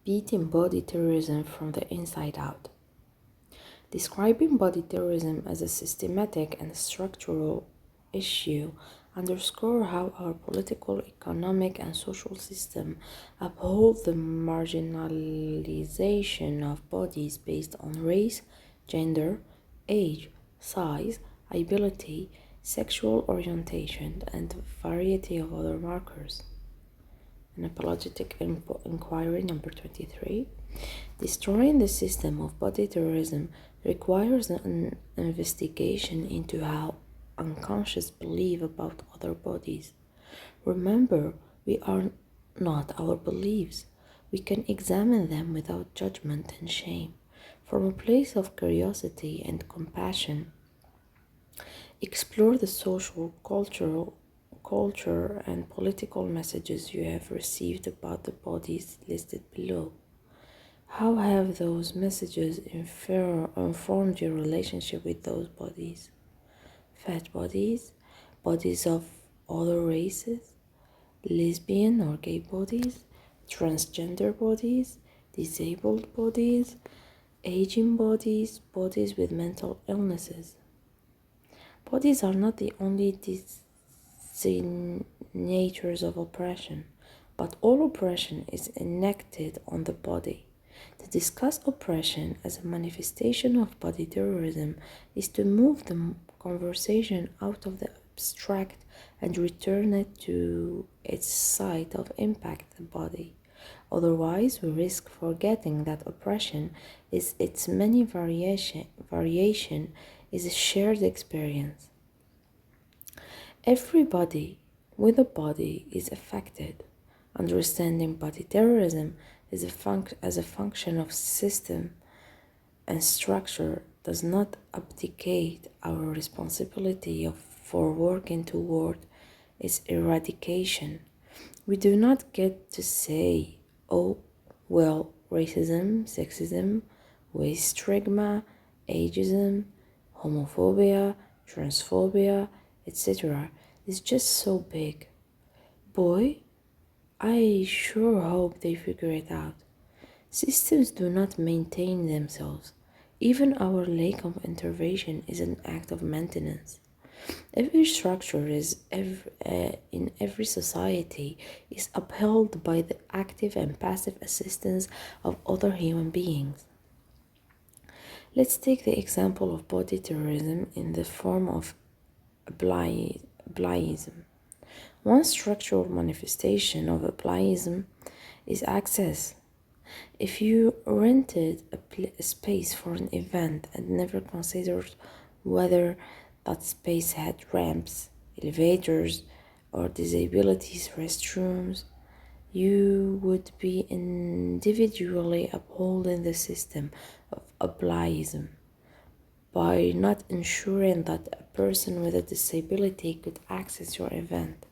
Beating body terrorism from the inside out. Describing body terrorism as a systematic and structural issue underscore how our political, economic, and social system uphold the marginalization of bodies based on race, gender, age, size, ability, sexual orientation, and a variety of other markers. An apologetic inquiry number 23. Destroying the system of body terrorism requires an investigation into how unconscious belief about other bodies. Remember, we are not our beliefs. We can examine them without judgment and shame. From a place of curiosity and compassion, explore the social, culture and political messages you have received about the bodies listed below. How have those messages informed your relationship with those bodies? Fat bodies, bodies of other races, lesbian or gay bodies, transgender bodies, disabled bodies, aging bodies, bodies with mental illnesses. Bodies are not the only designators of oppression, but all oppression is enacted on the body. To discuss oppression as a manifestation of body terrorism is to move the conversation out of the abstract and return it to its site of impact, the body. Otherwise, we risk forgetting that oppression is its many variation is a shared experience. Everybody with a body is affected. Understanding body terrorism as a function of system and structure does not abdicate our responsibility for working toward its eradication. We do not get to say, oh, well, racism, sexism, waist stigma, ageism, homophobia, transphobia, etc. is just so big. Boy, I sure hope they figure it out. Systems do not maintain themselves. Even our lack of intervention is an act of maintenance. Every structure in every society is upheld by the active and passive assistance of other human beings. Let's take the example of body terrorism in the form of ableism. One structural manifestation of ableism is access. If you rented a space for an event and never considered whether that space had ramps, elevators, or disabilities restrooms, you would be individually upholding the system of ableism by not ensuring that a person with a disability could access your event.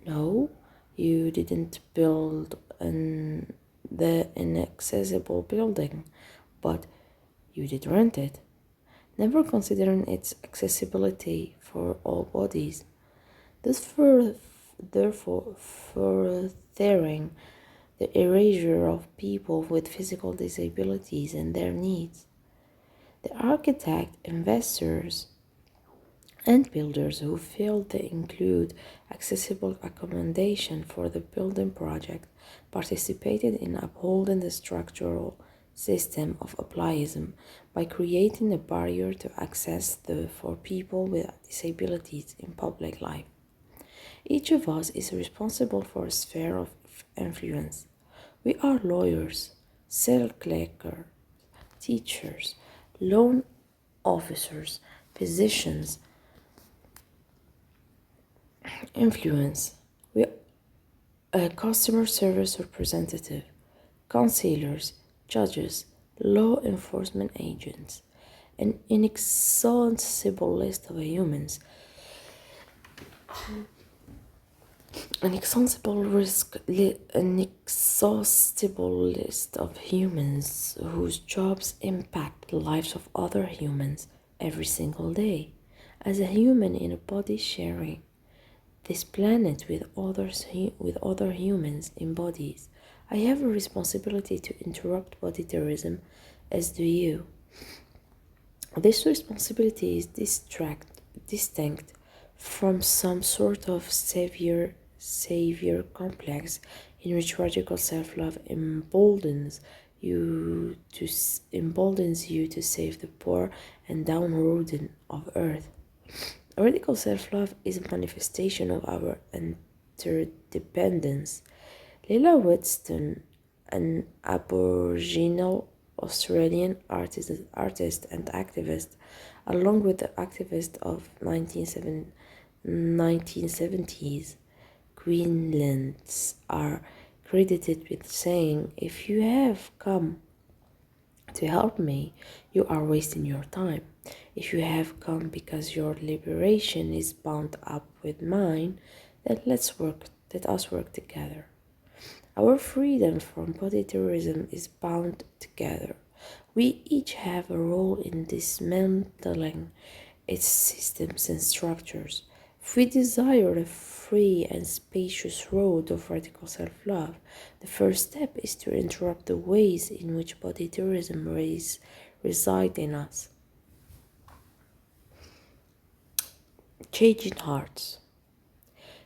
No, you didn't build the inaccessible building, but you did rent it, never considering its accessibility for all bodies. Therefore, furthering the erasure of people with physical disabilities and their needs. The architect, investors, and builders who failed to include accessible accommodation for the building project participated in upholding the structural system of ableism by creating a barrier to access for people with disabilities in public life. Each of us is responsible for a sphere of influence. We are lawyers, cell clerks, teachers, loan officers, physicians, influence. We are customer service representative, counselors, judges, law enforcement agents, an inexhaustible list of humans, an inexhaustible list of humans whose jobs impact the lives of other humans every single day. As a human in a body sharing this planet with other humans in bodies, I have a responsibility to interrupt body terrorism, as do you. This responsibility is distinct from some sort of savior complex in which radical self-love emboldens you to save the poor and downtrodden of earth. Radical self-love is a manifestation of our interdependence. Lila Whetstone, an Aboriginal Australian artist and activist, along with the activist of 1970s, Queenslands, are credited with saying, "If you have come to help me, you are wasting your time. If you have come because your liberation is bound up with mine, then let us work together." Our freedom from body terrorism is bound together. We each have a role in dismantling its systems and structures. If we desire a free and spacious road of radical self-love, the first step is to interrupt the ways in which body terrorism reside in us. Changing hearts.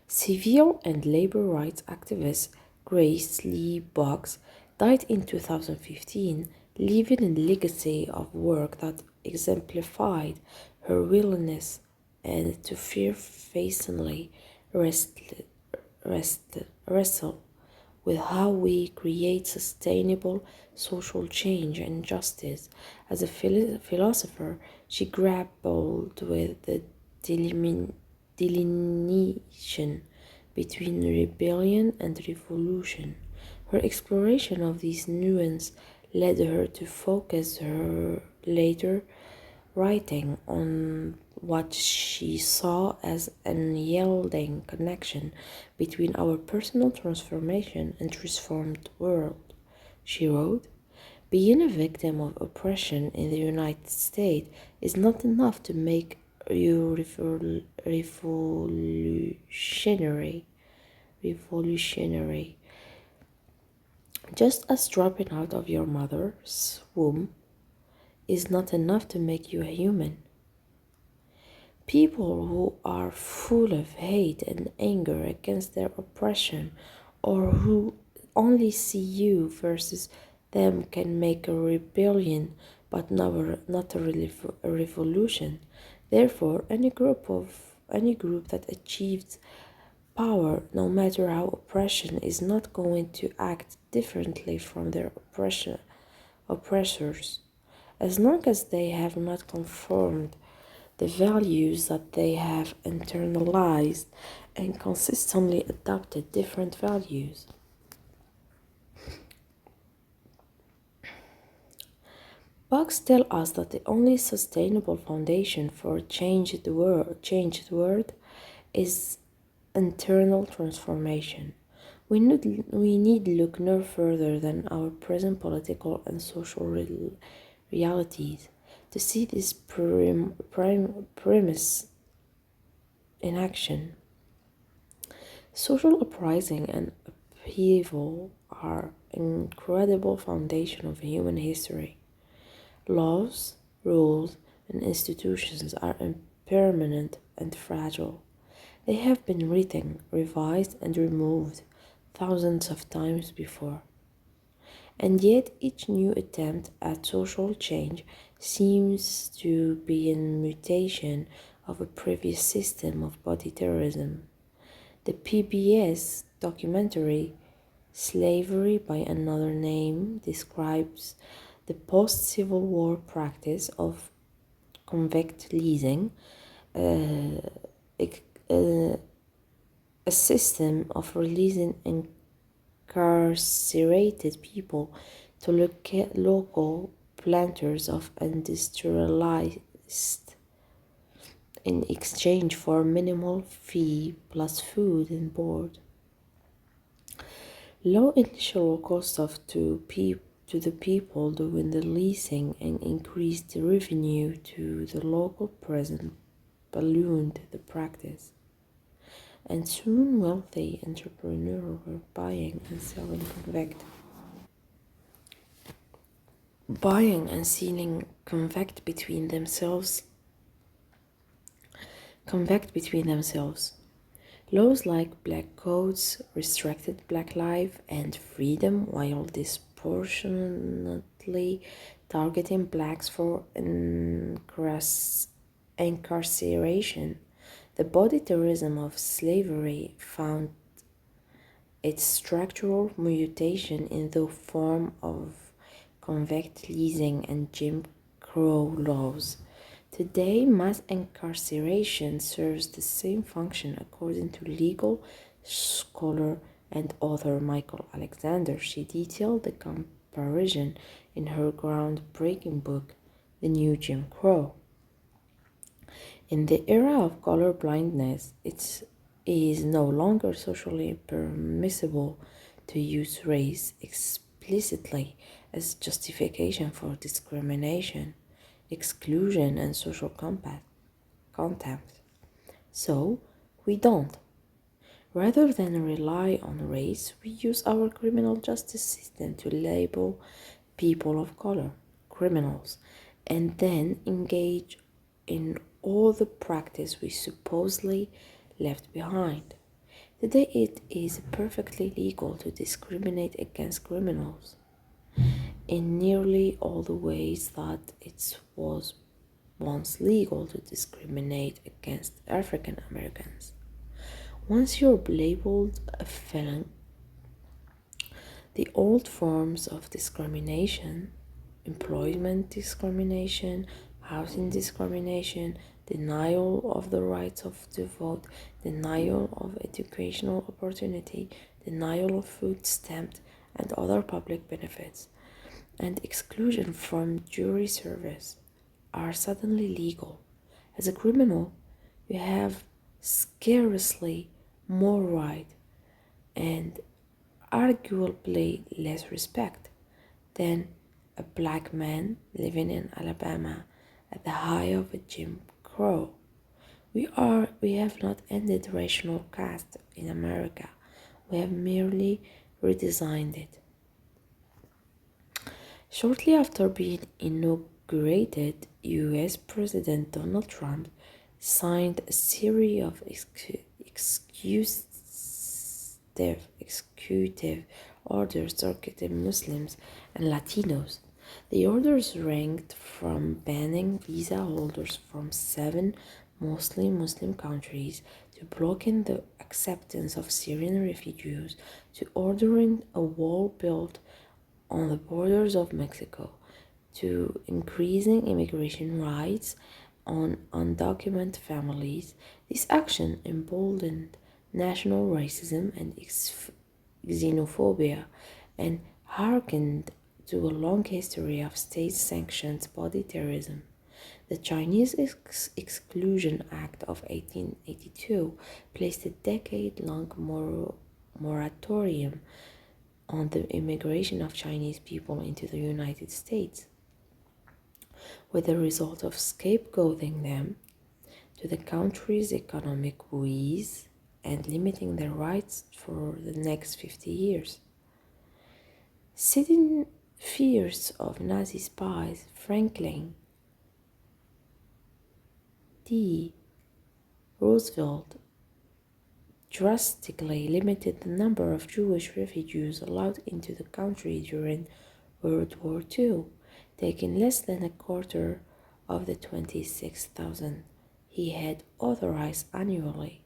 Civil and labor rights activist Grace Lee Boggs died in 2015, leaving a legacy of work that exemplified her willingness and to fearlessly wrestle with how we create sustainable social change and justice. As a philosopher, she grappled with the delineation between rebellion and revolution. Her exploration of these nuances led her to focus her later writing on what she saw as an unyielding connection between our personal transformation and transformed world. She wrote, "Being a victim of oppression in the United States is not enough to make you revolutionary. Just as dropping out of your mother's womb is not enough to make you a human. People who are full of hate and anger against their oppression, or who only see you versus them, can make a rebellion but not a revolution. Therefore, any group that achieves power, no matter how oppression, is not going to act differently from their oppressors, as long as they have not conformed the values that they have internalized and consistently adopted different values." Books tell us that the only sustainable foundation for a changed world is internal transformation. We need look no further than our present political and social realities to see this premise in action. Social uprising and upheaval are an incredible foundation of human history. Laws, rules, and institutions are impermanent and fragile. They have been written, revised, and removed thousands of times before. And yet each new attempt at social change seems to be a mutation of a previous system of body terrorism. The PBS documentary Slavery by Another Name describes the post-Civil War practice of convict leasing, a system of releasing incarcerated people to local planters of industrialized in exchange for minimal fee plus food and board. Low initial cost to the people doing the leasing and increased revenue to the local present ballooned the practice. And soon wealthy entrepreneurs were buying and selling convict buying and selling convict between themselves. Laws like black codes restricted black life and freedom while disproportionately targeting blacks for incarceration. The body terrorism of slavery found its structural mutation in the form of convict leasing and Jim Crow laws. Today, mass incarceration serves the same function according to legal scholar and author Michael Alexander. She detailed the comparison in her groundbreaking book, The New Jim Crow. In the era of color blindness, it is no longer socially permissible to use race explicitly as justification for discrimination, exclusion, and social contempt. So, we don't. Rather than rely on race, we use our criminal justice system to label people of color criminals and then engage in all the practice we supposedly left behind. Today, it is perfectly legal to discriminate against criminals in nearly all the ways that it was once legal to discriminate against African Americans. Once you're labeled a felon, the old forms of discrimination, employment discrimination, housing discrimination, denial of the rights to vote, denial of educational opportunity, denial of food stamps and other public benefits, and exclusion from jury service are suddenly legal. As a criminal, you have scarcely more right and arguably less respect than a black man living in Alabama at the height of a Jim Crow. We have not ended racial caste in America. We have merely redesigned it. Shortly after being inaugurated, US President Donald Trump signed a series of executive orders targeting Muslims and Latinos. The orders ranged from banning visa holders from 7 mostly Muslim countries to blocking the acceptance of Syrian refugees to ordering a wall built on the borders of Mexico to increasing immigration rights on undocumented families. This action emboldened national racism and xenophobia and harkened to a long history of state-sanctioned body terrorism. The Chinese Exclusion Act of 1882 placed a decade-long moratorium on the immigration of Chinese people into the United States, with the result of scapegoating them to the country's economic woes and limiting their rights for the next 50 years. Citing fears of Nazi spies, Franklin D. Roosevelt drastically limited the number of Jewish refugees allowed into the country during World War II, taking less than a quarter of the 26,000 he had authorized annually.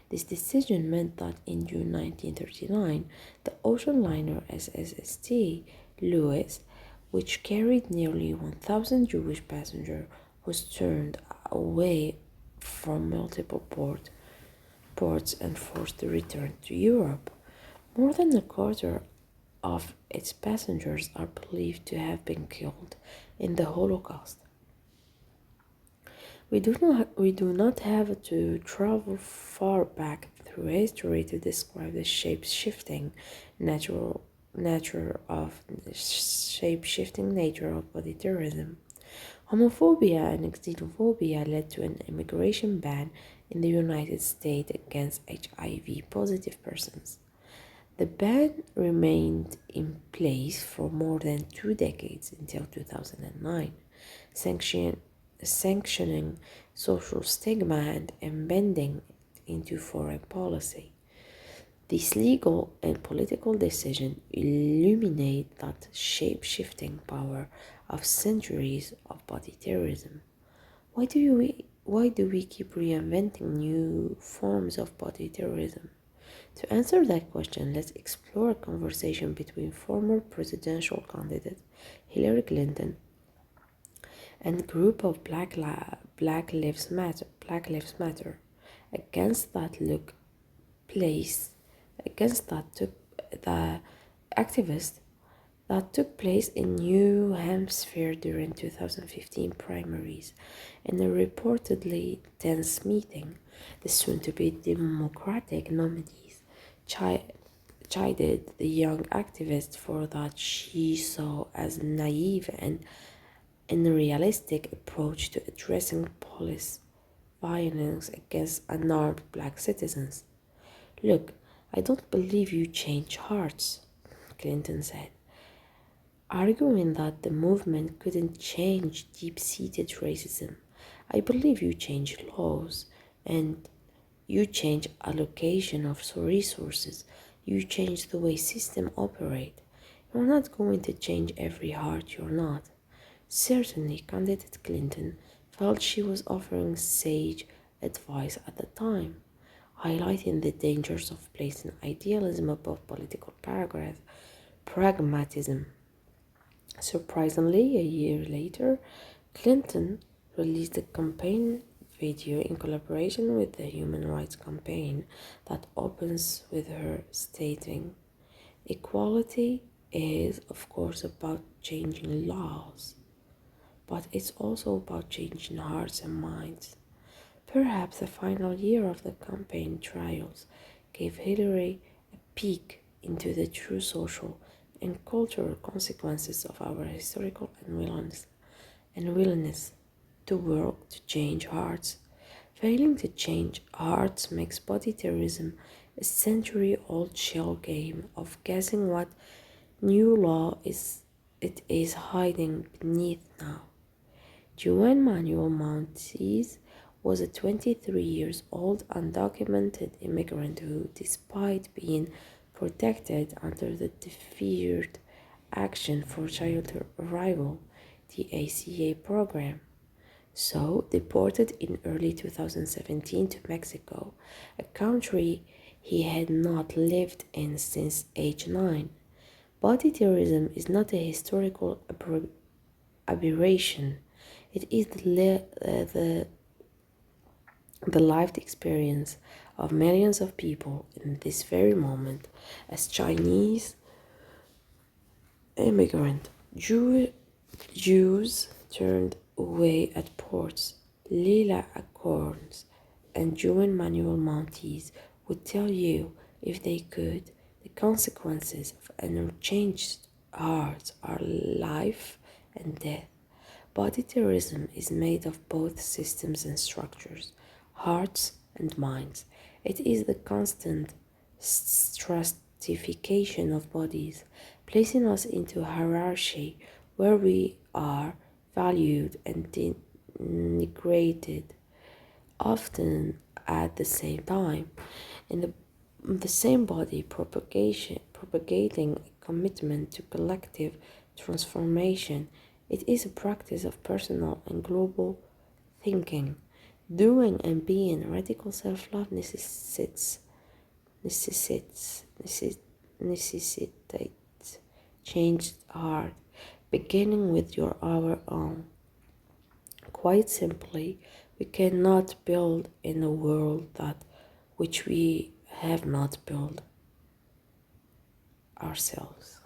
This decision meant that in June 1939, the ocean liner SS Louis, which carried nearly 1,000 Jewish passengers, was turned away from multiple ports and forced to return to Europe. More than a quarter of its passengers are believed to have been killed in the Holocaust. We do not have to travel far back through history to describe the shape-shifting nature of body terrorism. Homophobia and xenophobia led to an immigration ban in the United States against HIV-positive persons. The ban remained in place for more than 2 decades until 2009, sanctioning social stigma and embedding it into foreign policy. This legal and political decision illuminate that shape-shifting power of centuries of body terrorism. Why do we keep reinventing new forms of body terrorism? To answer that question, let's explore a conversation between former presidential candidate Hillary Clinton and a group of Black Lives Matter against that look place against that took the activist that took place in New Hampshire during 2015 primaries. In a reportedly tense meeting, the soon-to-be Democratic nominees chided the young activist for that she saw as naive and unrealistic approach to addressing police violence against unarmed black citizens. Look, I don't believe you change hearts, Clinton said, arguing that the movement couldn't change deep-seated racism. I believe you change laws and you change allocation of resources. You change the way systems operate. You're not going to change every heart, you're not. Certainly, candidate Clinton felt she was offering sage advice at the time, highlighting the dangers of placing idealism above political pragmatism. Surprisingly, a year later, Clinton released a campaign video in collaboration with the Human Rights Campaign that opens with her stating, "Equality is, of course, about changing laws, but it's also about changing hearts and minds." Perhaps the final year of the campaign trials gave Hillary a peek into the true social and cultural consequences of our historical unwillingness to work to change hearts. Failing to change hearts makes body terrorism a century-old shell game of guessing what new law it is hiding beneath now. Juan Manuel Montes was a 23 years old undocumented immigrant who, despite being protected under the Deferred Action for Childhood Arrival (DACA) program, so deported in early 2017 to Mexico, a country he had not lived in since age 9. Body terrorism is not a historical aberration. It is the lived experience of millions of people in this very moment as Chinese immigrant Jews turned away at ports. Lila Acorns and Juan Manuel Montes would tell you, if they could, the consequences of an unchanged heart are life and death. Body terrorism is made of both systems and structures, hearts and minds. It is the constant stratification of bodies, placing us into a hierarchy where we are valued and denigrated, often at the same time. In the same body, propagating a commitment to collective transformation. It is a practice of personal and global thinking. Doing and being radical self-love necessitates changed heart, beginning with our own. Quite simply, we cannot build in a world that which we have not built ourselves.